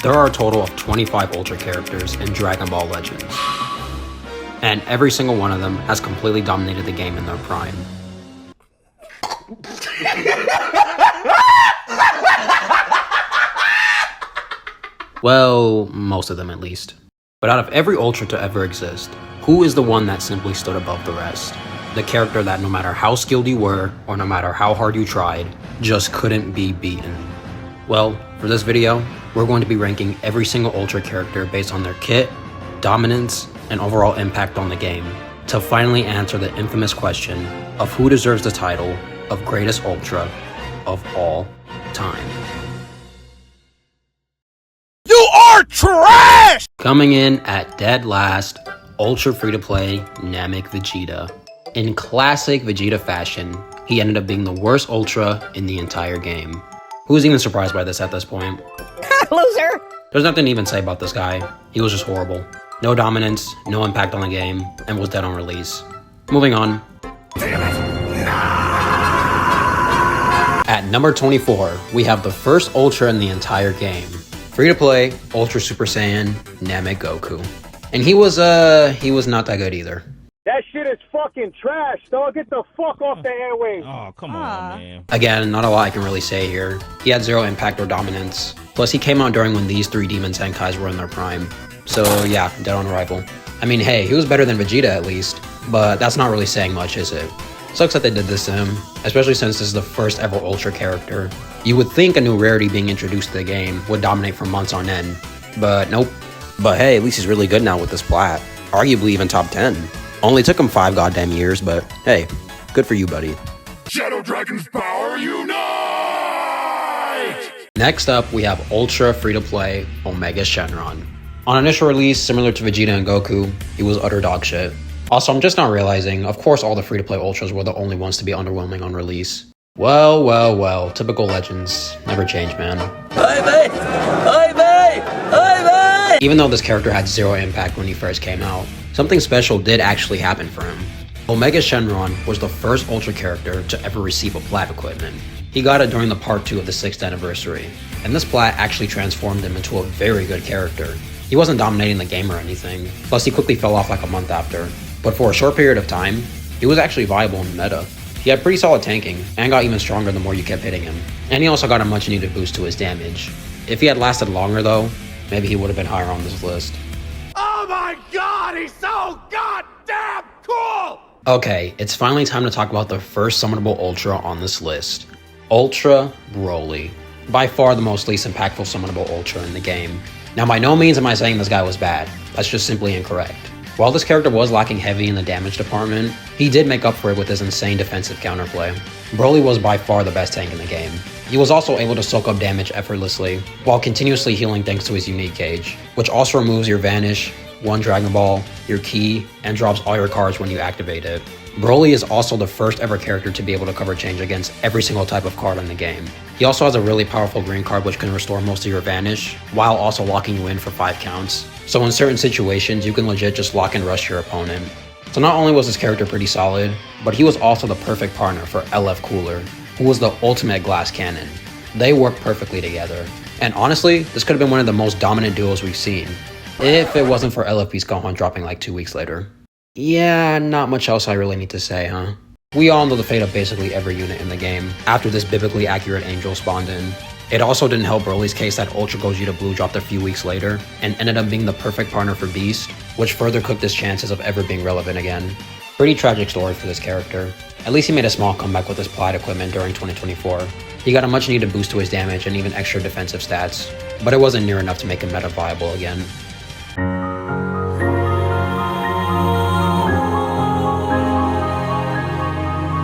There are a total of 25 Ultra characters in Dragon Ball Legends, and every single one of them has completely dominated the game in their prime. Well, most of them at least. But out of every Ultra to ever exist, who is the one that simply stood above the rest? The character that no matter how skilled you were, or no matter how hard you tried, just couldn't be beaten. Well, for this video, we're going to be ranking every single Ultra character based on their kit, dominance, and overall impact on the game, to finally answer the infamous question of who deserves the title of greatest Ultra of all time. You are trash! Coming in at dead last, Ultra free-to-play Namek Vegeta. In classic Vegeta fashion, he ended up being the worst Ultra in the entire game. Who's even surprised by this at this point? Loser! There's nothing to even say about this guy. He was just horrible. No dominance, no impact on the game, and was dead on release. Moving on. At number 24, we have the first Ultra in the entire game. Free-to-play, Ultra Super Saiyan, Namek Goku. And he was not that good either. That shit is fucking trash, dog. Get the fuck off the airwaves. Oh, come on, man. Again, not a lot I can really say here. He had zero impact or dominance. Plus, he came out during when these three Demon Senkais were in their prime. So yeah, dead on arrival. I mean, hey, he was better than Vegeta at least, but that's not really saying much, is it? Sucks that they did this to him, especially since this is the first ever Ultra character. You would think a new rarity being introduced to the game would dominate for months on end, but nope. But hey, at least he's really good now with this plat. Arguably even top 10. Only took him 5 goddamn years, but hey, good for you, buddy. Shadow Dragon's power unite! Next up, we have Ultra free-to-play Omega Shenron. On initial release, similar to Vegeta and Goku, he was utter dog shit. Also, I'm just not realizing, of course all the free-to-play Ultras were the only ones to be underwhelming on release. Well, typical Legends. Never change, man. Even though this character had zero impact when he first came out, something special did actually happen for him. Omega Shenron was the first Ultra character to ever receive a plat equipment. He got it during the part 2 of the 6th anniversary, and this plat actually transformed him into a very good character. He wasn't dominating the game or anything, plus he quickly fell off like a month after. But for a short period of time, he was actually viable in the meta. He had pretty solid tanking, and got even stronger the more you kept hitting him. And he also got a much needed boost to his damage. If he had lasted longer though, maybe he would have been higher on this list. Oh my god, he's so goddamn cool! Okay, it's finally time to talk about the first summonable Ultra on this list. Ultra Broly. By far the most least impactful summonable Ultra in the game. Now by no means am I saying this guy was bad, that's just simply incorrect. While this character was lacking heavy in the damage department, he did make up for it with his insane defensive counterplay. Broly was by far the best tank in the game. He was also able to soak up damage effortlessly, while continuously healing thanks to his unique gauge, which also removes your Vanish, 1 Dragon Ball, your Ki, and drops all your cards when you activate it. Broly is also the first ever character to be able to cover change against every single type of card in the game. He also has a really powerful green card which can restore most of your Vanish, while also locking you in for 5 counts. So in certain situations, you can legit just lock and rush your opponent. So not only was this character pretty solid, but he was also the perfect partner for LF Cooler, who was the ultimate glass cannon. They work perfectly together. And honestly, this could have been one of the most dominant duos we've seen, if it wasn't for LF Beast Gohan dropping like 2 weeks later. Yeah, not much else I really need to say, huh? We all know the fate of basically every unit in the game after this biblically accurate angel spawned in. It also didn't help Broly's case that Ultra Gogeta Blue dropped a few weeks later and ended up being the perfect partner for Beast, which further cooked his chances of ever being relevant again. Pretty tragic story for this character. At least he made a small comeback with his plat equipment during 2024. He got a much needed boost to his damage and even extra defensive stats, but it wasn't near enough to make him meta viable again.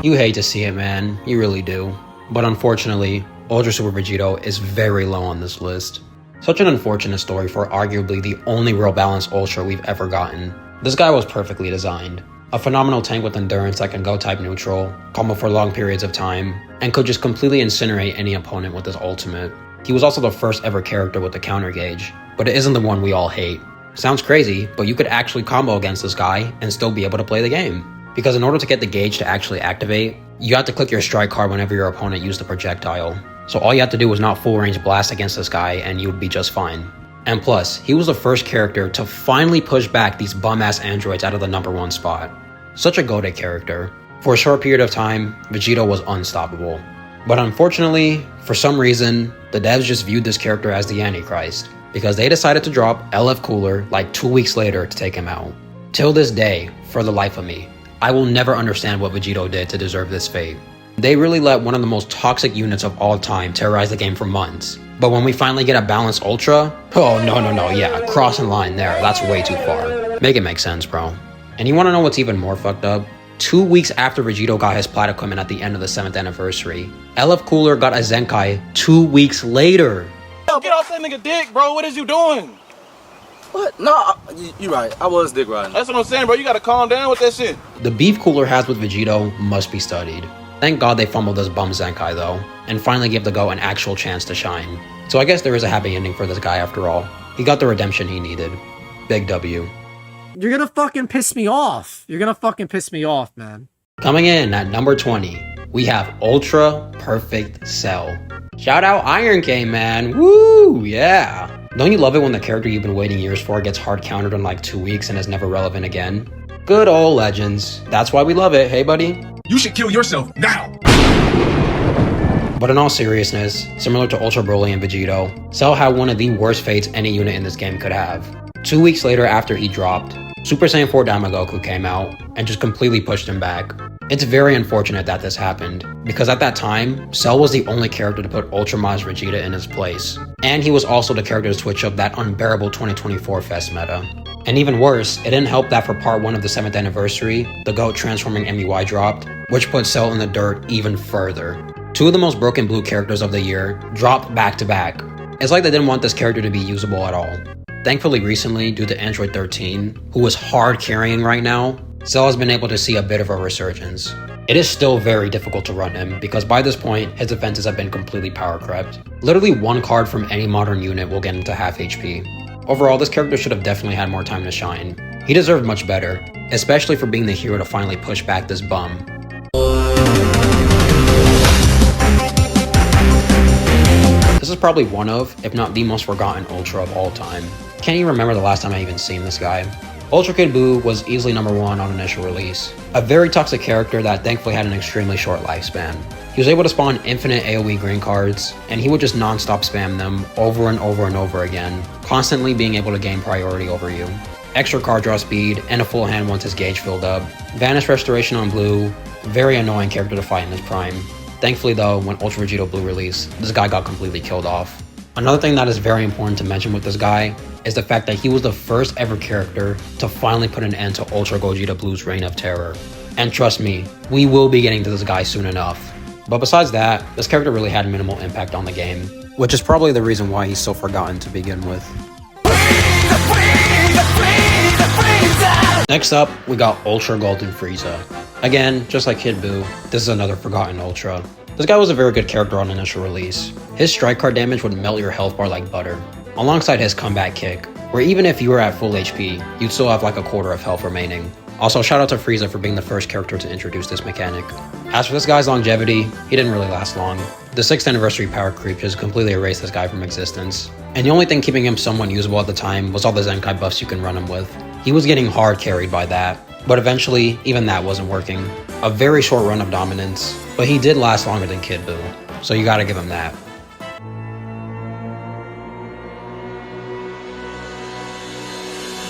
You hate to see it, man. You really do. But unfortunately, Ultra Super Vegito is very low on this list. Such an unfortunate story for arguably the only real balanced Ultra we've ever gotten. This guy was perfectly designed. A phenomenal tank with endurance that can go type neutral, combo for long periods of time, and could just completely incinerate any opponent with his ultimate. He was also the first ever character with the counter gauge, but it isn't the one we all hate. Sounds crazy, but you could actually combo against this guy and still be able to play the game. Because in order to get the gauge to actually activate, you have to click your strike card whenever your opponent used the projectile. So all you have to do is not full range blast against this guy and you would be just fine. And plus, he was the first character to finally push back these bum-ass androids out of the #1 spot. Such a goated character. For a short period of time, Vegito was unstoppable. But unfortunately, for some reason, the devs just viewed this character as the Antichrist, because they decided to drop LF Cooler like 2 weeks later to take him out. Till this day, for the life of me, I will never understand what Vegito did to deserve this fate. They really let one of the most toxic units of all time terrorize the game for months. But when we finally get a balanced Ultra, oh no, yeah, crossing line there, that's way too far. Make it make sense, bro. And you wanna know what's even more fucked up? 2 weeks after Vegito got his plat equipment at the end of the 7th anniversary, LF Cooler got a Zenkai 2 weeks later. Get off that nigga dick, bro. What is you doing? What? No, you right. I was dick riding. That's what I'm saying, bro. You gotta calm down with that shit. The beef Cooler has with Vegito must be studied. Thank God they fumbled this bum Zenkai though, and finally gave the GOAT an actual chance to shine. So I guess there is a happy ending for this guy after all. He got the redemption he needed. Big W. You're gonna fucking piss me off. You're gonna fucking piss me off, man. Coming in at number 20, we have Ultra Perfect Cell. Shout out Iron K, man. Woo, yeah. Don't you love it when the character you've been waiting years for gets hard countered in like 2 weeks and is never relevant again? Good old Legends. That's why we love it, hey buddy? You should kill yourself now. But in all seriousness, similar to Ultra Broly and Vegito, Cell had one of the worst fates any unit in this game could have. 2 weeks later after he dropped, Super Saiyan 4 Damagoku came out and just completely pushed him back. It's very unfortunate that this happened, because at that time, Cell was the only character to put Ultra Maj Vegeta in his place. And he was also the character to switch up that unbearable 2024 Fest meta. And even worse, it didn't help that for part 1 of the 7th anniversary, the GOAT transforming MUI dropped, which put Cell in the dirt even further. 2 of the most broken blue characters of the year dropped back to back. It's like they didn't want this character to be usable at all. Thankfully recently, due to Android 13, who is hard carrying right now, Cell has been able to see a bit of a resurgence. It is still very difficult to run him, because by this point, his defenses have been completely power crept. Literally one card from any modern unit will get him to half HP. Overall, this character should have definitely had more time to shine. He deserved much better, especially for being the hero to finally push back this bum. This is probably one of, if not the most forgotten Ultra of all time. Can't even remember the last time I even seen this guy. Ultra Kid Buu was easily #1 on initial release. A very toxic character that thankfully had an extremely short lifespan. He was able to spawn infinite AoE green cards, and he would just non-stop spam them over and over and over again, constantly being able to gain priority over you. Extra card draw speed, and a full hand once his gauge filled up. Vanish Restoration on Blue, very annoying character to fight in his prime. Thankfully though, when Ultra Vegito Blue released, this guy got completely killed off. Another thing that is very important to mention with this guy is the fact that he was the first ever character to finally put an end to Ultra Gogeta Blue's reign of terror. And trust me, we will be getting to this guy soon enough. But besides that, this character really had minimal impact on the game, which is probably the reason why he's so forgotten to begin with. Next up, we got Ultra Golden Frieza. Again, just like Kid Buu, this is another forgotten Ultra. This guy was a very good character on initial release. His strike card damage would melt your health bar like butter, alongside his comeback kick, where even if you were at full HP, you'd still have like a quarter of health remaining. Also, shout out to Frieza for being the first character to introduce this mechanic. As for this guy's longevity, he didn't really last long. The 6th anniversary power creep just completely erased this guy from existence. And the only thing keeping him somewhat usable at the time was all the Zenkai buffs you can run him with. He was getting hard carried by that, but eventually, even that wasn't working. A very short run of dominance, but he did last longer than Kid Buu, so you gotta give him that.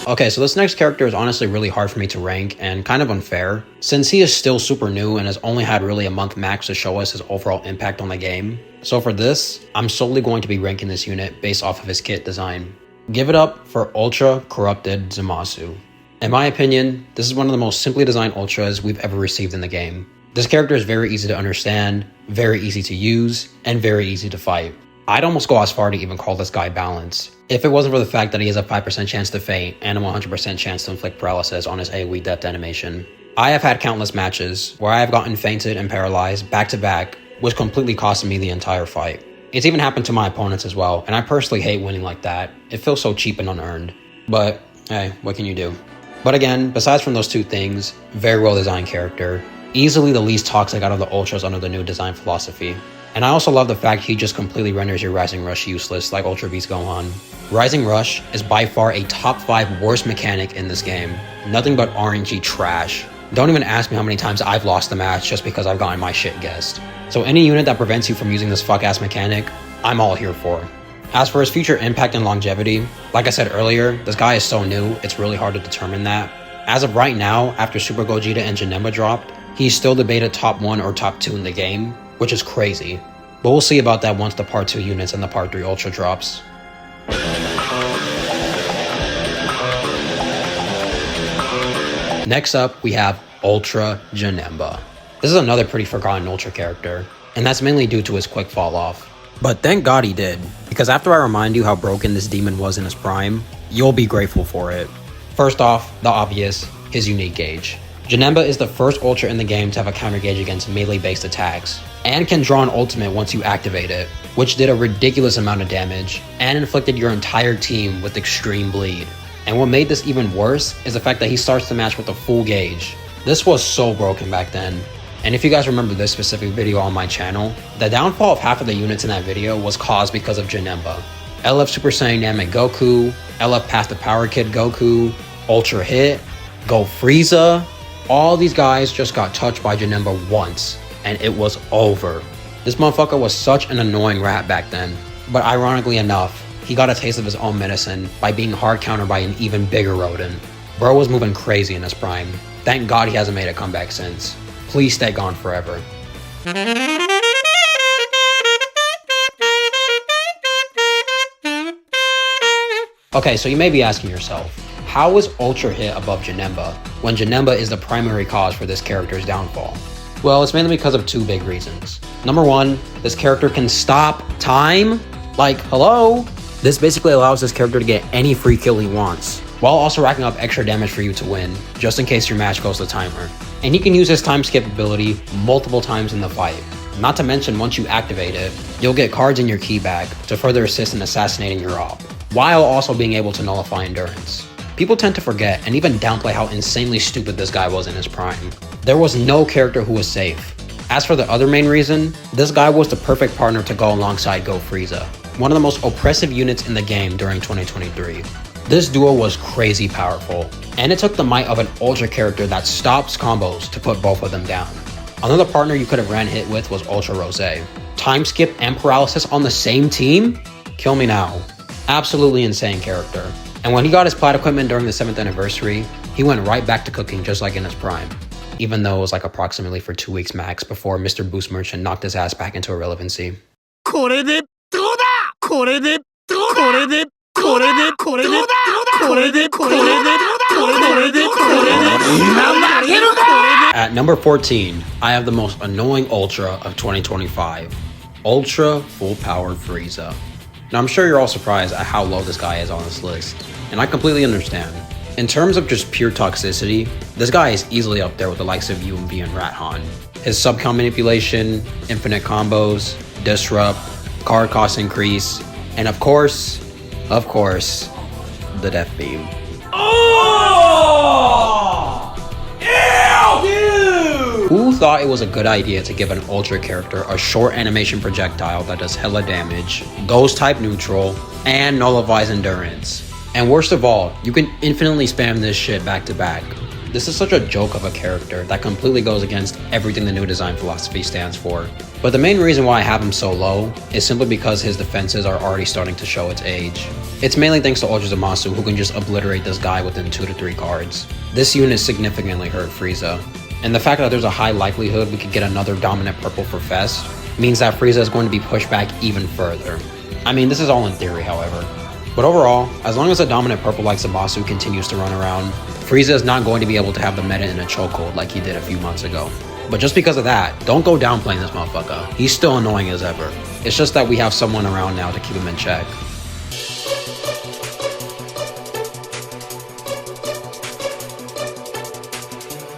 Okay, so this next character is honestly really hard for me to rank and kind of unfair, since he is still super new and has only had really a month max to show us his overall impact on the game. So for this, I'm solely going to be ranking this unit based off of his kit design. Give it up for Ultra Corrupted Zamasu. In my opinion, this is one of the most simply designed Ultras we've ever received in the game. This character is very easy to understand, very easy to use, and very easy to fight. I'd almost go as far to even call this guy balanced, if it wasn't for the fact that he has a 5% chance to faint and a 100% chance to inflict paralysis on his AoE depth animation. I have had countless matches where I have gotten fainted and paralyzed back to back, which completely costed me the entire fight. It's even happened to my opponents as well, and I personally hate winning like that. It feels so cheap and unearned. But hey, what can you do? But again, besides from those two things, very well designed character, easily the least toxic out of the Ultras under the new design philosophy. And I also love the fact he just completely renders your Rising Rush useless like Ultra Beast Gohan. Rising Rush is by far a top 5 worst mechanic in this game. Nothing but RNG trash. Don't even ask me how many times I've lost the match just because I've gotten my shit guessed. So any unit that prevents you from using this fuck ass mechanic, I'm all here for. As for his future impact and longevity, like I said earlier, this guy is so new, it's really hard to determine that. As of right now, after Super Gogeta and Janemba dropped, he's still debated top 1 or top 2 in the game, which is crazy. But we'll see about that once the part 2 units and the part 3 Ultra drops. Next up, we have Ultra Janemba. This is another pretty forgotten Ultra character, and that's mainly due to his quick fall off. But thank God he did, because after I remind you how broken this demon was in his prime, you'll be grateful for it. First off, the obvious, his unique gauge. Janemba is the first Ultra in the game to have a counter gauge against melee-based attacks, and can draw an ultimate once you activate it, which did a ridiculous amount of damage, and inflicted your entire team with extreme bleed. And what made this even worse is the fact that he starts the match with a full gauge. This was so broken back then. And if you guys remember this specific video on my channel, the downfall of half of the units in that video was caused because of Janemba. LF Super Saiyan Namek Goku, LF Past the Power Kid Goku, Ultra Hit, Go Frieza, all these guys just got touched by Janemba once, and it was over. This motherfucker was such an annoying rat back then, but ironically enough, he got a taste of his own medicine by being hard countered by an even bigger rodent. Bro was moving crazy in his prime. Thank God he hasn't made a comeback since. Please stay gone forever. Okay, so you may be asking yourself, how is Ultra Hit above Janemba when Janemba is the primary cause for this character's downfall? Well, it's mainly because of 2 big reasons. Number 1, this character can stop time. Like, hello? This basically allows this character to get any free kill he wants, while also racking up extra damage for you to win, just in case your match goes to timer. And he can use his time skip ability multiple times in the fight. Not to mention, once you activate it, you'll get cards in your key bag to further assist in assassinating your op, while also being able to nullify endurance. People tend to forget and even downplay how insanely stupid this guy was in his prime. There was no character who was safe. As for the other main reason, this guy was the perfect partner to go alongside Go Frieza, one of the most oppressive units in the game during 2023. This duo was crazy powerful, and it took the might of an Ultra character that stops combos to put both of them down. Another partner you could have ran hit with was Ultra Rose. Time skip and paralysis on the same team? Kill me now. Absolutely insane character. And when he got his plat equipment during the 7th anniversary, he went right back to cooking just like in his prime. Even though it was like approximately for 2 weeks max before Mr. Boost Merchant knocked his ass back into irrelevancy. At number 14, I have the most annoying Ultra of 2025. Ultra Full Powered Frieza. Now I'm sure you're all surprised at how low this guy is on this list, and I completely understand. In terms of just pure toxicity, this guy is easily up there with the likes of UMV and Rathan. His sub-count manipulation, infinite combos, disrupt, card cost increase, and of course, the Death Beam. Who thought it was a good idea to give an Ultra character a short animation projectile that does hella damage, goes type neutral, and nullifies endurance? And worst of all, you can infinitely spam this shit back to back. This is such a joke of a character that completely goes against everything the new design philosophy stands for. But the main reason why I have him so low is simply because his defenses are already starting to show its age. It's mainly thanks to Ultra Zamasu, who can just obliterate this guy within 2 to 3 cards. This unit significantly hurt Frieza. And the fact that there's a high likelihood we could get another dominant purple for Fest means that Frieza is going to be pushed back even further. I mean, this is all in theory, however. But overall, as long as a dominant purple like Zamasu continues to run around, Frieza is not going to be able to have the meta in a chokehold like he did a few months ago. But just because of that, don't go downplaying this motherfucker. He's still annoying as ever. It's just that we have someone around now to keep him in check.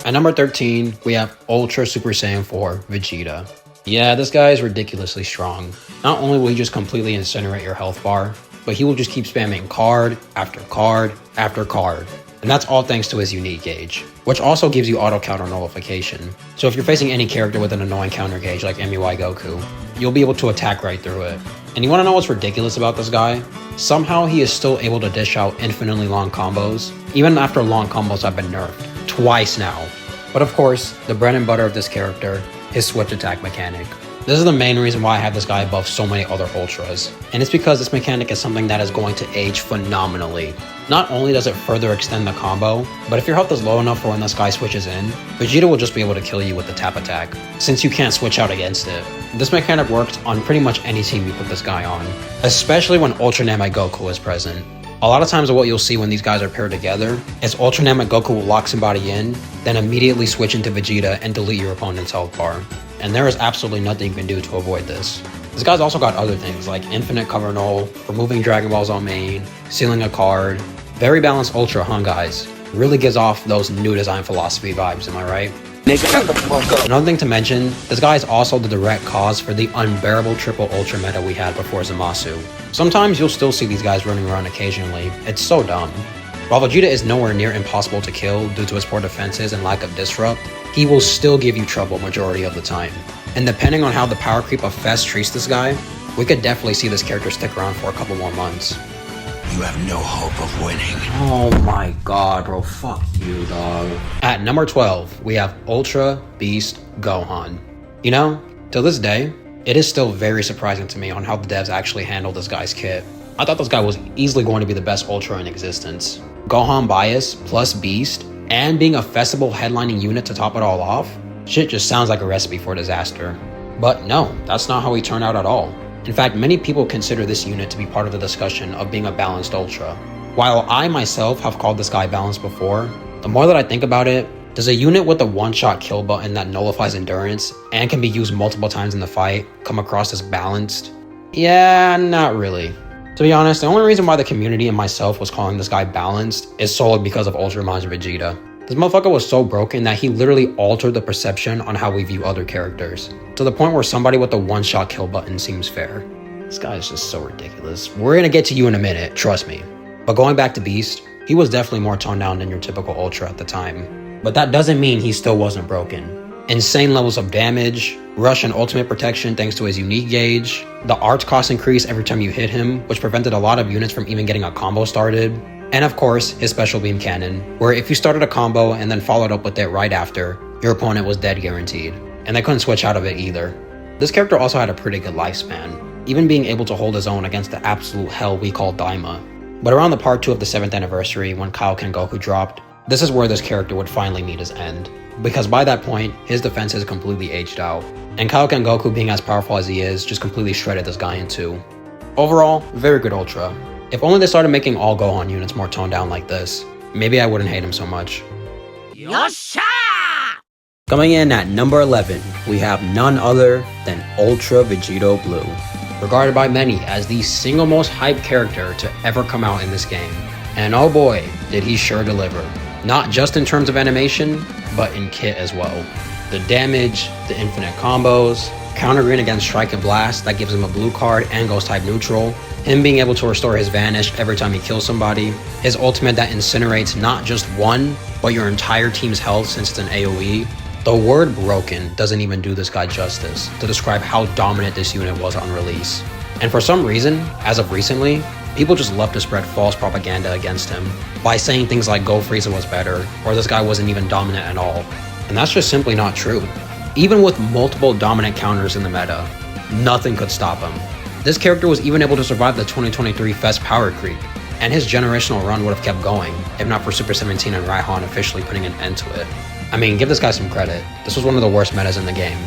At number 13, we have Ultra Super Saiyan 4 Vegeta. Yeah, this guy is ridiculously strong. Not only will he just completely incinerate your health bar, but he will just keep spamming card after card after card. And that's all thanks to his unique gauge, which also gives you auto counter nullification. So if you're facing any character with an annoying counter gauge like MUI Goku, you'll be able to attack right through it. And you wanna know what's ridiculous about this guy? Somehow he is still able to dish out infinitely long combos, even after long combos have been nerfed. Twice now. But of course, the bread and butter of this character, his switch attack mechanic. This is the main reason why I have this guy above so many other Ultras. And it's because this mechanic is something that is going to age phenomenally. Not only does it further extend the combo, but if your health is low enough for when this guy switches in, Vegeta will just be able to kill you with the tap attack, since you can't switch out against it. This mechanic works on pretty much any team you put this guy on, especially when Ultra Namek Goku is present. A lot of times what you'll see when these guys are paired together is Ultra Namek Goku will lock somebody in, then immediately switch into Vegeta and delete your opponent's health bar. And there is absolutely nothing you can do to avoid this. This guy's also got other things like infinite cover null, removing Dragon Balls on main, sealing a card. Very balanced Ultra, huh guys? Really gives off those new design philosophy vibes, am I right? Another thing to mention, this guy is also the direct cause for the unbearable triple Ultra meta we had before Zamasu. Sometimes you'll still see these guys running around occasionally, it's so dumb. While Vegeta is nowhere near impossible to kill due to his poor defenses and lack of disrupt, he will still give you trouble majority of the time. And depending on how the power creep of Fest treats this guy, we could definitely see this character stick around for a couple more months. You have no hope of winning. Oh my god, bro, fuck you, dog. At number 12, we have Ultra Beast Gohan. You know, till this day, it is still very surprising to me on how the devs actually handled this guy's kit. I thought this guy was easily going to be the best Ultra in existence. Gohan bias plus Beast, and being a festival headlining unit to top it all off, shit just sounds like a recipe for disaster. But no, that's not how he turned out at all. In fact, many people consider this unit to be part of the discussion of being a balanced Ultra. While I myself have called this guy balanced before, the more that I think about it, does a unit with a one-shot kill button that nullifies endurance and can be used multiple times in the fight come across as balanced? Yeah, not really. To be honest, the only reason why the community and myself was calling this guy balanced is solely because of Ultraman's Vegeta. This motherfucker was so broken that he literally altered the perception on how we view other characters, to the point where somebody with a one-shot kill button seems fair. This guy is just so ridiculous. We're gonna get to you in a minute, trust me. But going back to Beast, he was definitely more toned down than your typical Ultra at the time. But that doesn't mean he still wasn't broken. Insane levels of damage, rush and ultimate protection thanks to his unique gauge, the arts cost increase every time you hit him, which prevented a lot of units from even getting a combo started, and of course, his special beam cannon, where if you started a combo and then followed up with it right after, your opponent was dead guaranteed, and they couldn't switch out of it either. This character also had a pretty good lifespan, even being able to hold his own against the absolute hell we call Daima. But around the part 2 of the 7th anniversary when Kaioken Goku dropped, this is where this character would finally meet his end. Because by that point, his defenses completely aged out, and Kaioken Goku being as powerful as he is just completely shredded this guy in two. Overall, very good Ultra. If only they started making all Gohan units more toned down like this, maybe I wouldn't hate him so much. Yosha! Coming in at number 11, we have none other than Ultra Vegito Blue. Regarded by many as the single most hyped character to ever come out in this game. And oh boy, did he sure deliver. Not just in terms of animation, but in kit as well. The damage, the infinite combos, counter green against Strike and Blast that gives him a blue card and goes type neutral, him being able to restore his Vanish every time he kills somebody, his ultimate that incinerates not just one, but your entire team's health since it's an AoE. The word broken doesn't even do this guy justice to describe how dominant this unit was on release. And for some reason, as of recently, people just love to spread false propaganda against him by saying things like Go Frieza was better, or this guy wasn't even dominant at all. And that's just simply not true. Even with multiple dominant counters in the meta, nothing could stop him. This character was even able to survive the 2023 Fest power creep, and his generational run would have kept going, if not for Super 17 and Raihan officially putting an end to it. I mean, give this guy some credit. This was one of the worst metas in the game.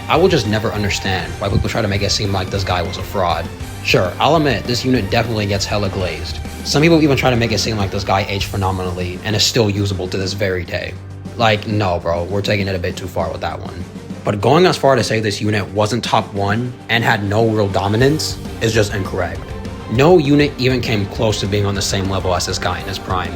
I will just never understand why people try to make it seem like this guy was a fraud. Sure, I'll admit, this unit definitely gets hella glazed. Some people even try to make it seem like this guy aged phenomenally and is still usable to this very day. Like, no bro, we're taking it a bit too far with that one. But going as far to say this unit wasn't top 1 and had no real dominance is just incorrect. No unit even came close to being on the same level as this guy in his prime.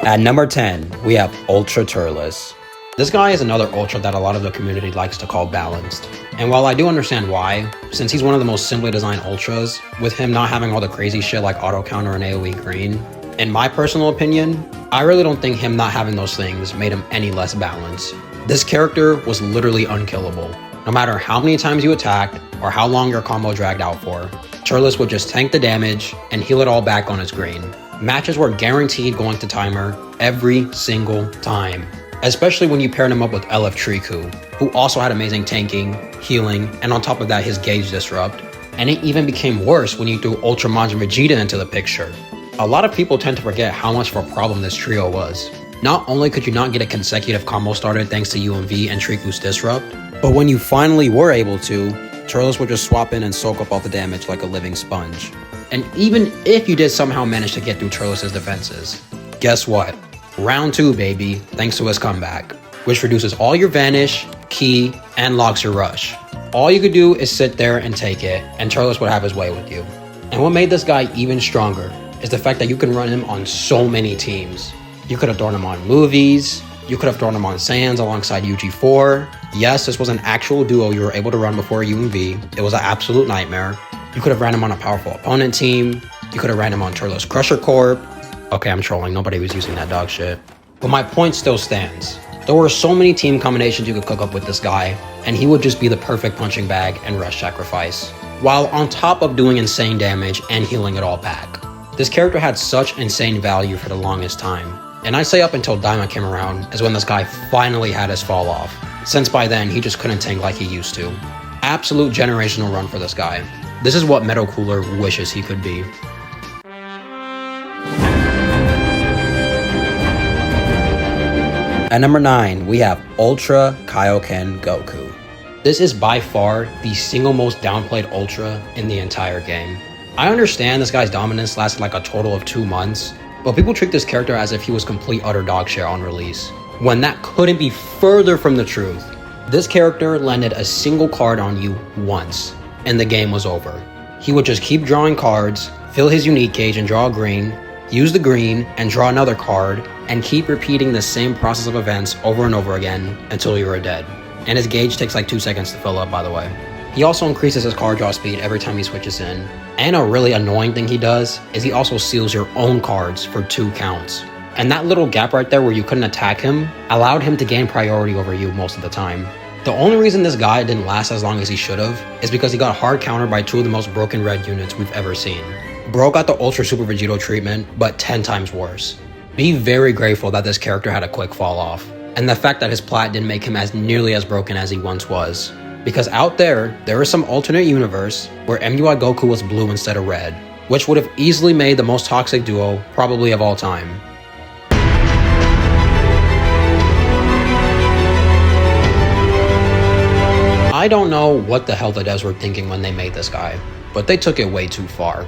At number 10, we have Ultra Turles. This guy is another Ultra that a lot of the community likes to call balanced. And while I do understand why, since he's one of the most simply designed Ultras, with him not having all the crazy shit like auto counter and AoE green, in my personal opinion, I really don't think him not having those things made him any less balanced. This character was literally unkillable. No matter how many times you attacked or how long your combo dragged out for, Turles would just tank the damage and heal it all back on his green. Matches were guaranteed going to timer every single time, especially when you paired him up with LF Triku, who also had amazing tanking, healing, and on top of that his gauge disrupt. And it even became worse when you threw Ultra Majin Vegeta into the picture. A lot of people tend to forget how much of a problem this trio was. Not only could you not get a consecutive combo started thanks to UMV and Triku's disrupt, but when you finally were able to, Turles would just swap in and soak up all the damage like a living sponge. And even if you did somehow manage to get through Turles' defenses, guess what? Round 2, baby, thanks to his comeback, which reduces all your vanish, ki, and locks your rush. All you could do is sit there and take it, and Turles would have his way with you. And what made this guy even stronger is the fact that you can run him on so many teams. You could have thrown him on movies, you could have thrown him on Saiyans alongside UG4. Yes, this was an actual duo you were able to run before UMV. It was an absolute nightmare. You could have ran him on a powerful opponent team. You could have ran him on Turles Crusher Corp. Okay, I'm trolling. Nobody was using that dog shit. But my point still stands. There were so many team combinations you could cook up with this guy, and he would just be the perfect punching bag and rush sacrifice, while on top of doing insane damage and healing it all back. This character had such insane value for the longest time, and I say up until Daima came around is when this guy finally had his fall off, since by then he just couldn't tank like he used to. Absolute generational run for this guy. This is what Metal Cooler wishes he could be. At number 9, we have Ultra Kaioken Goku. This is by far the single most downplayed Ultra in the entire game. I understand this guy's dominance lasted like a total of 2 months, but people treat this character as if he was complete utter dog shit on release, when that couldn't be further from the truth. This character landed a single card on you once, and the game was over. He would just keep drawing cards, fill his unique gauge and draw green, use the green and draw another card, and keep repeating the same process of events over and over again until you are dead. And his gauge takes like 2 seconds to fill up, by the way. He also increases his card draw speed every time he switches in. And a really annoying thing he does is he also seals your own cards for 2 counts. And that little gap right there where you couldn't attack him allowed him to gain priority over you most of the time. The only reason this guy didn't last as long as he should have is because he got hard countered by 2 of the most broken red units we've ever seen. Bro got the Ultra Super Vegito treatment, but 10 times worse. Be very grateful that this character had a quick fall off, and the fact that his plat didn't make him as nearly as broken as he once was. Because out there is some alternate universe where MUI Goku was blue instead of red, which would have easily made the most toxic duo probably of all time. I don't know what the hell the devs were thinking when they made this guy, but they took it way too far.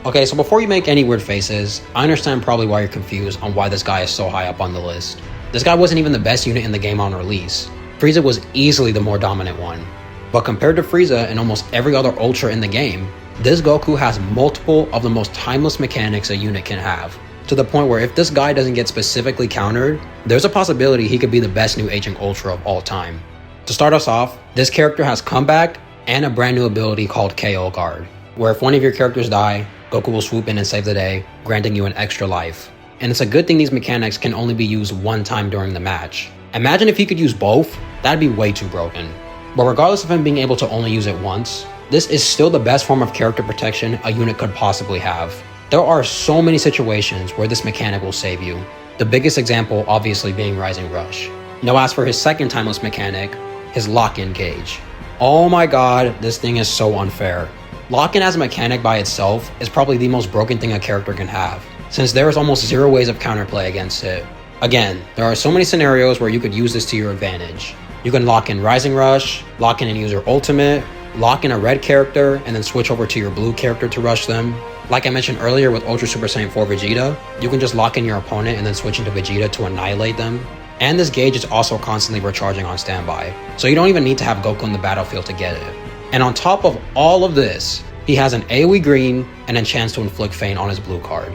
Okay, so before you make any weird faces, I understand probably why you're confused on why this guy is so high up on the list. This guy wasn't even the best unit in the game on release. Frieza was easily the more dominant one. But compared to Frieza and almost every other Ultra in the game, this Goku has multiple of the most timeless mechanics a unit can have, to the point where if this guy doesn't get specifically countered, there's a possibility he could be the best new Aging Ultra of all time. To start us off, this character has comeback and a brand new ability called KO Guard, where if one of your characters die, Goku will swoop in and save the day, granting you an extra life. And it's a good thing these mechanics can only be used 1 time during the match. Imagine if he could use both, that'd be way too broken. But regardless of him being able to only use it once, this is still the best form of character protection a unit could possibly have. There are so many situations where this mechanic will save you, the biggest example obviously being Rising Rush. Now as for his second timeless mechanic, his lock-in gauge. Oh my god, this thing is so unfair. Lock-in as a mechanic by itself is probably the most broken thing a character can have, since there is almost 0 ways of counterplay against it. Again, there are so many scenarios where you could use this to your advantage. You can lock in Rising Rush, lock in and use your ultimate, lock in a red character, and then switch over to your blue character to rush them. Like I mentioned earlier with Ultra Super Saiyan 4 Vegeta, you can just lock in your opponent and then switch into Vegeta to annihilate them. And this gauge is also constantly recharging on standby, so you don't even need to have Goku in the battlefield to get it. And on top of all of this, he has an AoE green and a chance to inflict feign on his blue card.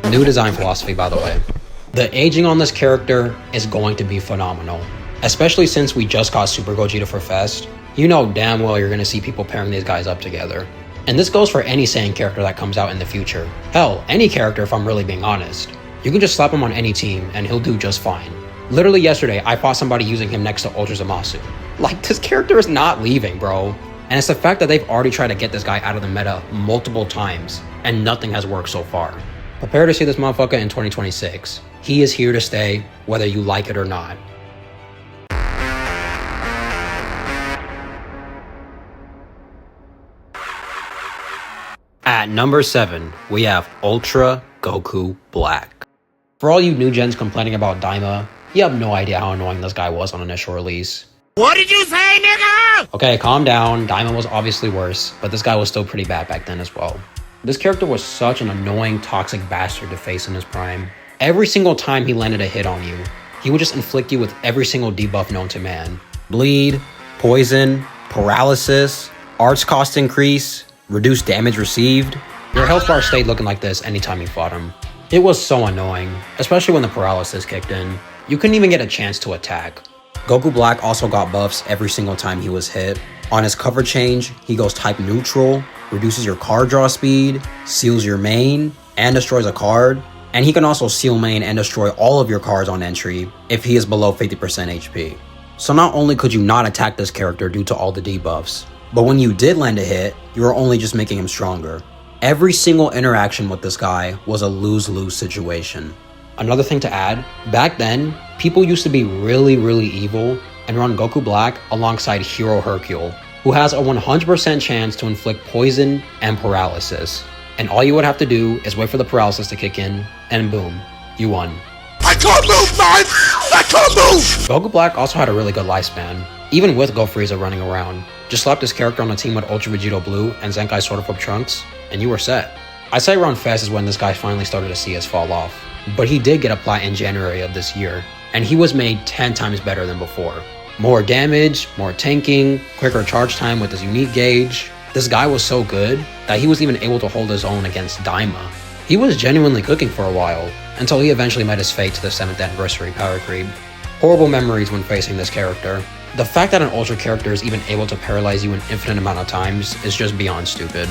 New design philosophy, by the way. The aging on this character is going to be phenomenal, especially since we just got Super Gogeta for Fest. You know damn well you're going to see people pairing these guys up together. And this goes for any Saiyan character that comes out in the future. Hell, any character if I'm really being honest. You can just slap him on any team and he'll do just fine. Literally yesterday, I fought somebody using him next to Ultra Zamasu. Like, this character is not leaving, bro. And it's the fact that they've already tried to get this guy out of the meta multiple times, and nothing has worked so far. Prepare to see this motherfucker in 2026. He is here to stay, whether you like it or not. At number 7, we have Ultra Goku Black. For all you new gens complaining about Daima, you have no idea how annoying this guy was on initial release. What did you say, nigga? Okay, calm down. Daima was obviously worse, but this guy was still pretty bad back then as well. This character was such an annoying, toxic bastard to face in his prime. Every single time he landed a hit on you, he would just inflict you with every single debuff known to man. Bleed, poison, paralysis, arts cost increase, reduced damage received. Your health bar stayed looking like this anytime you fought him. It was so annoying, especially when the paralysis kicked in. You couldn't even get a chance to attack. Goku Black also got buffs every single time he was hit. On his cover change, he goes type neutral, reduces your card draw speed, seals your main, and destroys a card. And he can also seal main and destroy all of your cards on entry if he is below 50% HP. So not only could you not attack this character due to all the debuffs, but when you did land a hit, you were only just making him stronger. Every single interaction with this guy was a lose-lose situation. Another thing to add, back then, people used to be really evil and run Goku Black alongside Hero Hercule, who has a 100% chance to inflict poison and paralysis. And all you would have to do is wait for the paralysis to kick in, and boom, you won. I can't move, man! I can't move! Goku Black also had a really good lifespan, even with Go Frieza running around. Just slap this character on a team with Ultra Vegito Blue and Zenkai Sword of Trunks, and you were set. I'd say around Fest is when this guy finally started to see his fall off. But he did get a plat in January of this year, and he was made 10 times better than before. More damage, more tanking, quicker charge time with his unique gauge. This guy was so good that he was even able to hold his own against Daima. He was genuinely cooking for a while, until he eventually met his fate to the 7th anniversary power creep. Horrible memories when facing this character. The fact that an Ultra character is even able to paralyze you an infinite amount of times is just beyond stupid.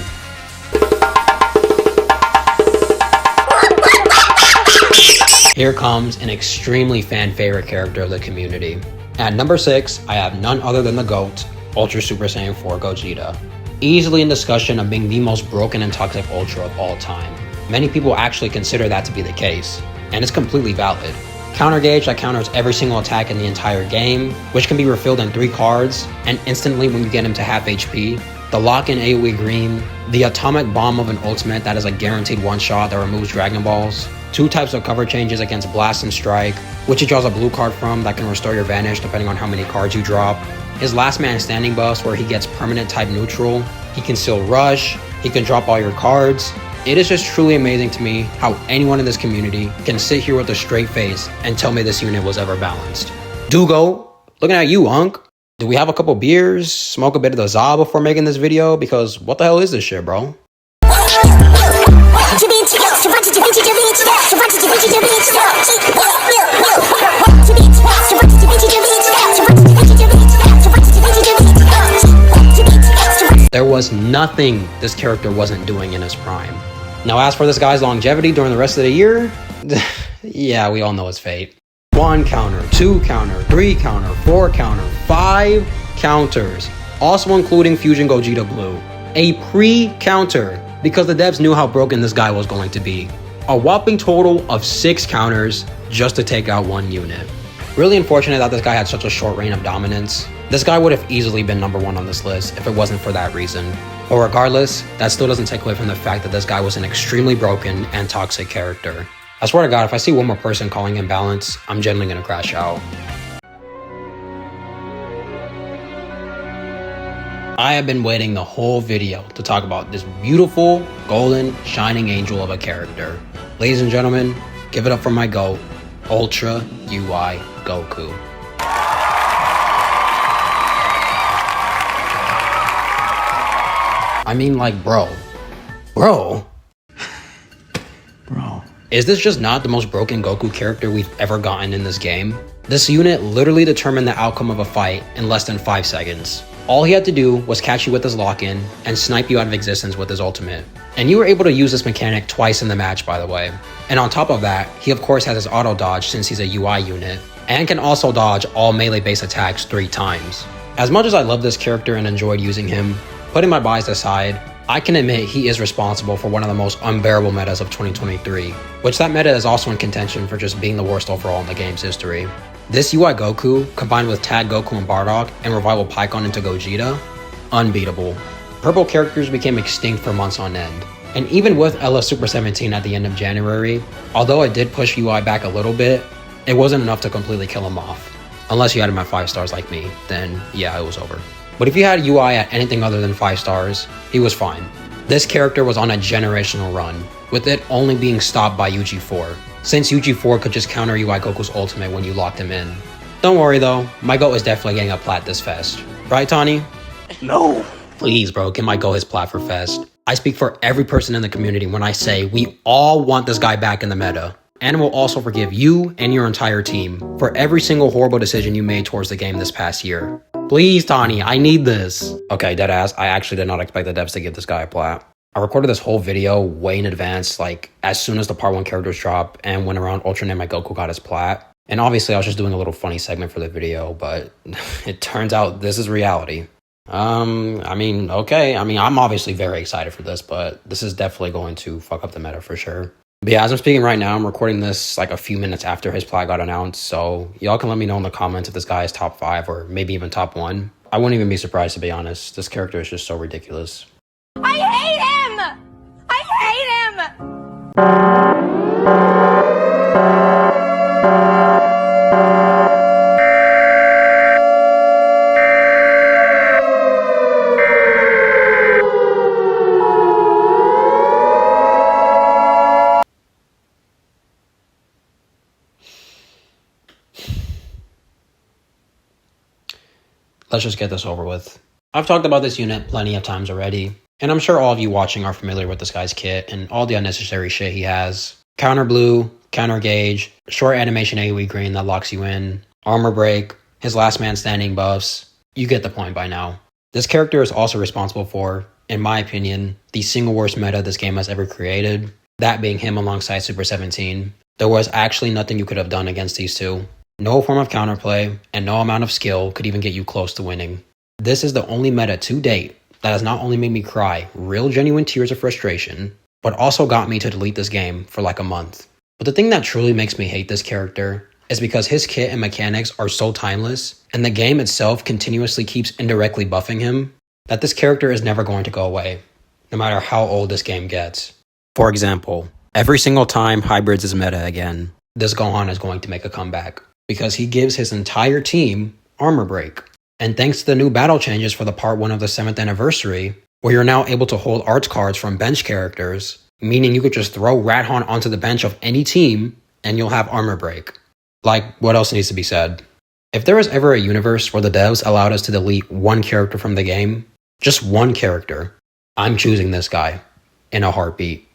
Here comes an extremely fan-favorite character of the community. At number 6, I have none other than the GOAT, Ultra Super Saiyan 4 Gogeta. Easily in discussion of being the most broken and toxic Ultra of all time. Many people actually consider that to be the case, and it's completely valid. Counter gauge that counters every single attack in the entire game, which can be refilled in 3 cards, and instantly when you get him to half HP. The lock-in AoE green, the atomic bomb of an ultimate that is a guaranteed one-shot that removes Dragon Balls, 2 types of cover changes against Blast and Strike, which he draws a blue card from that can restore your Vanish depending on how many cards you drop, his Last Man Standing buffs where he gets permanent type neutral, he can still rush, he can drop all your cards. It is just truly amazing to me how anyone in this community can sit here with a straight face and tell me this unit was ever balanced. Dugo, looking at you, Hunk. Do we have a couple beers, smoke a bit of the za before making this video? Because what the hell is this shit, bro? There was nothing this character wasn't doing in his prime. Now as for this guy's longevity during the rest of the year, yeah, we all know his fate. 1 counter, 2 counter, 3 counter, 4 counter, 5 counters, also including Fusion Gogeta Blue. A pre-counter, because the devs knew how broken this guy was going to be. A whopping total of 6 counters just to take out 1 unit. Really unfortunate that this guy had such a short reign of dominance. This guy would have easily been number 1 on this list if it wasn't for that reason. But regardless, that still doesn't take away from the fact that this guy was an extremely broken and toxic character. I swear to God, if I see one more person calling him balanced, I'm generally gonna crash out. I have been waiting the whole video to talk about this beautiful, golden, shining angel of a character. Ladies and gentlemen, give it up for my GOAT, Ultra UI Goku. I mean, like, bro. Is this just not the most broken Goku character we've ever gotten in this game? This unit literally determined the outcome of a fight in less than 5 seconds. All he had to do was catch you with his lock-in and snipe you out of existence with his ultimate. And you were able to use this mechanic twice in the match, by the way. And on top of that, he of course has his auto dodge since he's a UI unit. and can also dodge all melee based attacks 3 times. As much as I love this character and enjoyed using him, putting my bias aside, I can admit he is responsible for one of the most unbearable metas of 2023, which that meta is also in contention for just being the worst overall in the game's history. This UI Goku, combined with Tag Goku and Bardock, and Revival Pikkon into Gogeta, unbeatable. Purple characters became extinct for months on end, and even with LF Super 17 at the end of January, although it did push UI back a little bit, it wasn't enough to completely kill him off. Unless you had him at 5 stars like me, then yeah, it was over. But if you had UI at anything other than 5 stars, he was fine. This character was on a generational run, with it only being stopped by UG4, since UG4 could just counter UI Goku's ultimate when you locked him in. Don't worry though, my goat is definitely getting a plat this fest. Right, Tawny? No. Please bro, give my goat his plat for fest. I speak for every person in the community when I say we all want this guy back in the meta. And will also forgive you and your entire team for every single horrible decision you made towards the game this past year. Please, Tawny, I need this. Okay, deadass, I actually did not expect the devs to give this guy a plat. I recorded this whole video way in advance, like as soon as the part 1 characters dropped and went around Ultra Night my Goku got his plat. And obviously I was just doing a little funny segment for the video, but it turns out this is reality. I'm obviously very excited for this, but this is definitely going to fuck up the meta for sure. But yeah, as I'm speaking right now, I'm recording this like a few minutes after his plat got announced, so y'all can let me know in the comments if this guy is top 5 or maybe even top 1. I wouldn't even be surprised, to be honest. This character is just so ridiculous. I hate him! I hate him! Let's just get this over with. I've talked about this unit plenty of times already, and I'm sure all of you watching are familiar with this guy's kit and all the unnecessary shit he has. Counter blue, counter gauge, short animation AoE green that locks you in, armor break, his last man standing buffs. You get the point by now. This character is also responsible for, in my opinion, the single worst meta this game has ever created, that being him alongside Super 17. There was actually nothing you could have done against these two. No form of counterplay, and no amount of skill could even get you close to winning. This is the only meta to date that has not only made me cry real genuine tears of frustration, but also got me to delete this game for like a month. But the thing that truly makes me hate this character is because his kit and mechanics are so timeless, and the game itself continuously keeps indirectly buffing him, that this character is never going to go away, no matter how old this game gets. For example, every single time Hybrids is meta again, this Gohan is going to make a comeback, because he gives his entire team armor break. And thanks to the new battle changes for the part 1 of the 7th anniversary, where you're now able to hold arts cards from bench characters, meaning you could just throw Radhan onto the bench of any team and you'll have armor break. Like, what else needs to be said? If there was ever a universe where the devs allowed us to delete one character from the game, just one character, I'm choosing this guy in a heartbeat.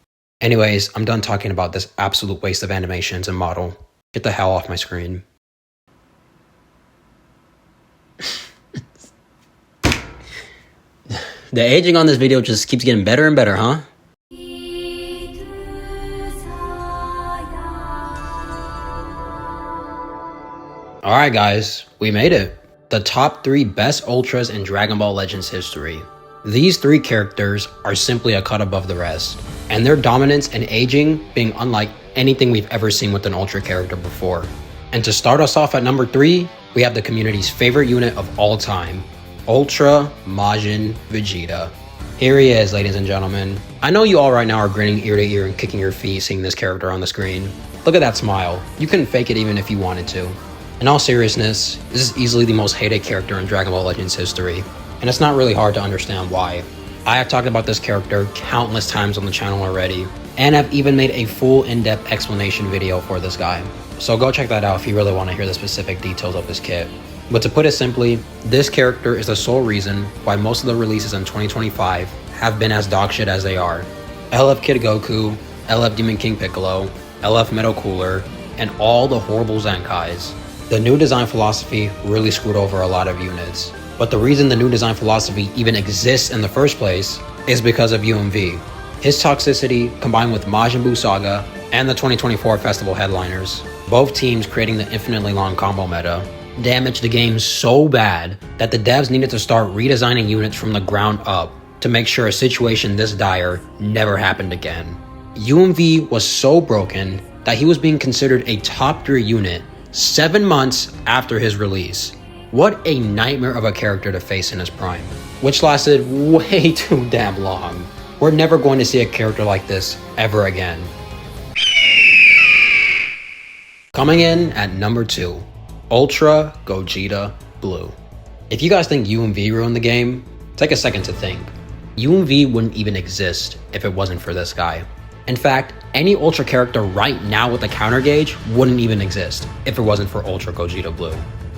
Anyways, I'm done talking about this absolute waste of animations and model. Get the hell off my screen. The aging on this video just keeps getting better and better, huh? Alright guys, we made it. The top 3 best Ultras in Dragon Ball Legends history. These 3 characters are simply a cut above the rest, and their dominance and aging being unlike anything we've ever seen with an Ultra character before. And to start us off at number 3, we have the community's favorite unit of all time, Ultra Majin Vegeta. Here he is, ladies and gentlemen. I know you all right now are grinning ear to ear and kicking your feet seeing this character on the screen. Look at that smile. You couldn't fake it even if you wanted to. In all seriousness, this is easily the most hated character in Dragon Ball Legends history, and it's not really hard to understand why. I have talked about this character countless times on the channel already, and have even made a full in-depth explanation video for this guy. So go check that out if you really want to hear the specific details of his kit. But to put it simply, this character is the sole reason why most of the releases in 2025 have been as dogshit as they are. LF Kid Goku, LF Demon King Piccolo, LF Metal Cooler, and all the horrible Zenkais. The new design philosophy really screwed over a lot of units. But the reason the new design philosophy even exists in the first place is because of UMV. His toxicity, combined with Majin Buu Saga and the 2024 festival headliners, both teams creating the infinitely long combo meta, damaged the game so bad that the devs needed to start redesigning units from the ground up to make sure a situation this dire never happened again. UMV was so broken that he was being considered a top 3 unit 7 months after his release. What a nightmare of a character to face in his prime, which lasted way too damn long. We're never going to see a character like this ever again. Coming in at number 2, Ultra Gogeta Blue. If you guys think UMV ruined the game, take a second to think. UMV wouldn't even exist if it wasn't for this guy. In fact, any Ultra character right now with a counter gauge wouldn't even exist if it wasn't for Ultra Gogeta Blue.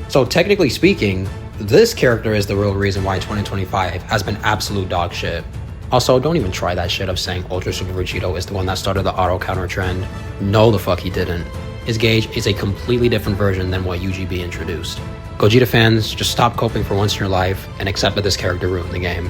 So technically speaking, this character is the real reason why 2025 has been absolute dog shit. Also, don't even try that shit of saying Ultra Super Vegito is the one that started the auto counter trend. No, the fuck he didn't. His gauge is a completely different version than what UGB introduced. Gogeta fans, just stop coping for once in your life and accept that this character ruined the game.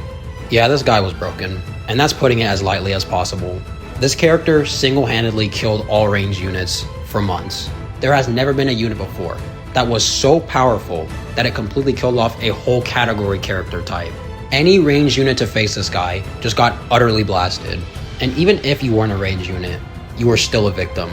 Yeah, this guy was broken, and that's putting it as lightly as possible. This character single-handedly killed all range units for months. There has never been a unit before that was so powerful that it completely killed off a whole category character type. Any range unit to face this guy just got utterly blasted. And even if you weren't a range unit, you were still a victim.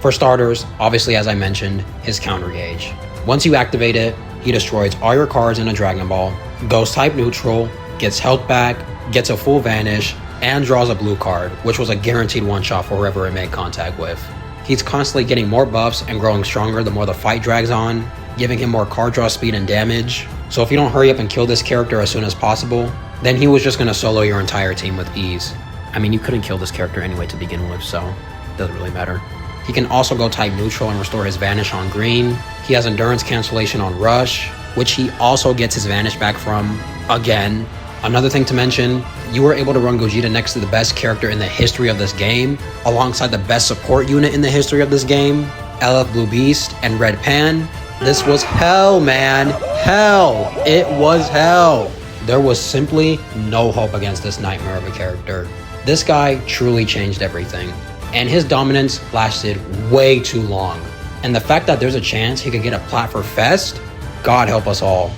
For starters, obviously as I mentioned, his counter gauge. Once you activate it, he destroys all your cards in a Dragon Ball, goes type neutral, gets health back, gets a full vanish, and draws a blue card, which was a guaranteed one-shot for whoever it made contact with. He's constantly getting more buffs and growing stronger the more the fight drags on, giving him more card draw speed and damage. So if you don't hurry up and kill this character as soon as possible, then he was just going to solo your entire team with ease. I mean, you couldn't kill this character anyway to begin with, so it doesn't really matter. He can also go type neutral and restore his vanish on green. He has endurance cancellation on rush, which he also gets his vanish back from again. Another thing to mention, you were able to run Gogeta next to the best character in the history of this game, alongside the best support unit in the history of this game, LF Blue Beast and Red Pan. This was hell, man. Hell. It was hell. There was simply no hope against this nightmare of a character. This guy truly changed everything, and his dominance lasted way too long. And the fact that there's a chance he could get a plat for Fest, God help us all.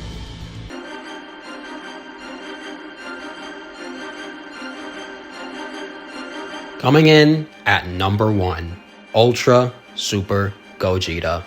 Coming in at number 1, Ultra Super Gogeta.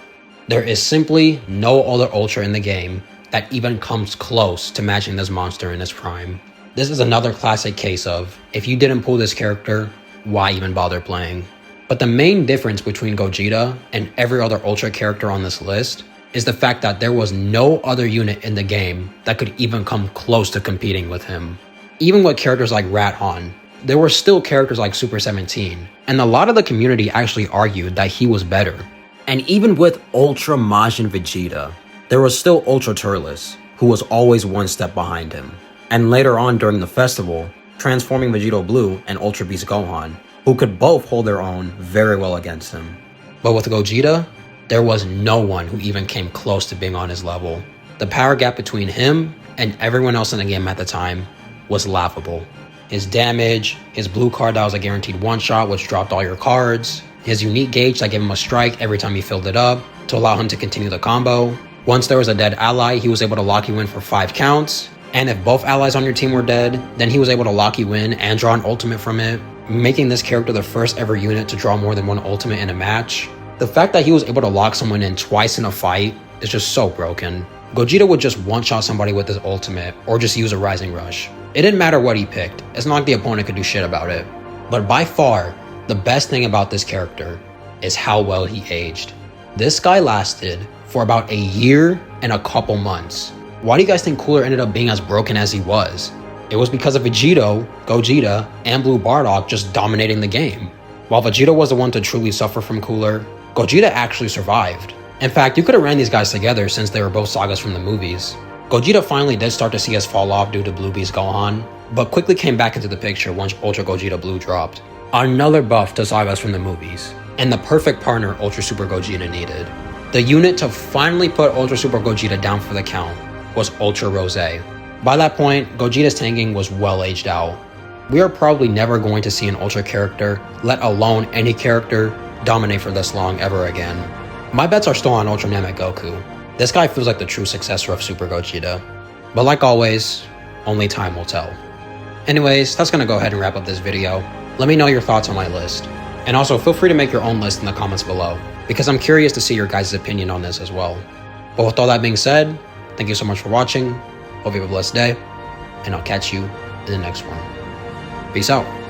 There is simply no other Ultra in the game that even comes close to matching this monster in his prime. This is another classic case of, if you didn't pull this character, why even bother playing? But the main difference between Gogeta and every other Ultra character on this list is the fact that there was no other unit in the game that could even come close to competing with him. Even with characters like Rat-Han, there were still characters like Super 17, and a lot of the community actually argued that he was better. And even with Ultra Majin Vegeta, there was still Ultra Turles, who was always one step behind him. And later on during the festival, transforming Vegito Blue and Ultra Beast Gohan, who could both hold their own very well against him. But with Gogeta, there was no one who even came close to being on his level. The power gap between him and everyone else in the game at the time was laughable. His damage, his blue card that was a guaranteed one-shot which dropped all your cards, his unique gauge that gave him a strike every time he filled it up to allow him to continue the combo. Once there was a dead ally, he was able to lock you in for 5 counts, and if both allies on your team were dead, then he was able to lock you in and draw an ultimate from it, making this character the first ever unit to draw more than one ultimate in a match. The fact that he was able to lock someone in twice in a fight is just so broken. Gogeta would just one-shot somebody with his ultimate, or just use a Rising Rush. It didn't matter what he picked, it's not like the opponent could do shit about it. But by far, the best thing about this character is how well he aged. This guy lasted for about a year and a couple months. Why do you guys think Cooler ended up being as broken as he was? It was because of Vegito, Gogeta, and Blue Bardock just dominating the game. While Vegito was the one to truly suffer from Cooler, Gogeta actually survived. In fact, you could have ran these guys together since they were both sagas from the movies. Gogeta finally did start to see his fall off due to Blue Beast Gohan, but quickly came back into the picture once Ultra Gogeta Blue dropped. Another buff to sagas from the movies, and the perfect partner Ultra Super Gogeta needed. The unit to finally put Ultra Super Gogeta down for the count was Ultra Rose. By that point, Gogeta's tanking was well aged out. We are probably never going to see an Ultra character, let alone any character, dominate for this long ever again. My bets are still on Ultra Namek Goku. This guy feels like the true successor of Super Gogeta. But like always, only time will tell. Anyways, that's gonna go ahead and wrap up this video. Let me know your thoughts on my list. And also feel free to make your own list in the comments below, because I'm curious to see your guys' opinion on this as well. But with all that being said, thank you so much for watching. Hope you have a blessed day, and I'll catch you in the next one. Peace out.